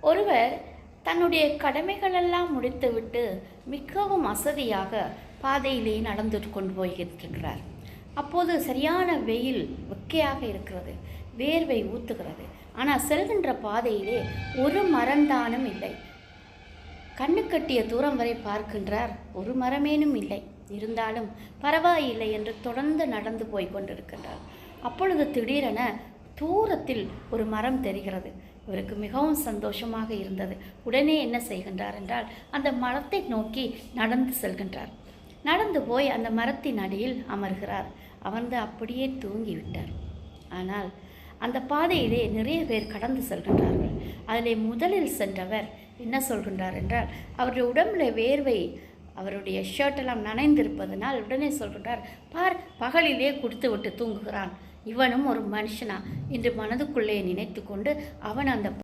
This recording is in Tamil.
ஒருவர் தன்னுடைய கடமைகளெல்லாம் முடித்துவிட்டு மிகவும் அசதியாக பாதையிலே நடந்து கொண்டு போய்கிட்டிருக்கிறார். அப்போது சரியான வெயில் வெக்கையாக இருக்கிறது, வேர்வை ஊற்றுகிறது. ஆனால் செல்கின்ற பாதையிலே ஒரு மரந்தானும் இல்லை. கண்ணு கட்டிய தூரம் வரை பார்க்கின்றார், ஒரு மரமேனும் இல்லை. இருந்தாலும் பரவாயில்லை என்று தொடர்ந்து நடந்து போய் கொண்டிருக்கின்றார். அப்பொழுது திடீரென தூரத்தில் ஒரு மரம் தெரிகிறது. இவருக்கு மிகவும் சந்தோஷமாக இருந்தது. உடனே என்ன செய்கின்றார் என்றால் அந்த மரத்தை நோக்கி நடந்து செல்கின்றார். நடந்து போய் அந்த மரத்தின் அடியில் அமர்கிறார். அமர்ந்து அப்படியே தூங்கிவிட்டார். ஆனால் அந்த பாதையிலே நிறைய பேர் கடந்து செல்கின்றார்கள். அதிலே முதலில் சென்றவர் என்ன சொல்கின்றார் என்றால், அவருடைய உடம்புல வேர்வை, அவருடைய ஷர்ட்டெல்லாம் நனைந்திருப்பதனால் உடனே சொல்கின்றார், பார், பகலிலே குடித்து விட்டு தூங்குகிறான், இவனும் ஒரு மனுஷனா என்று மனதுக்குள்ளே நினைத்து கொண்டு அவன் அந்த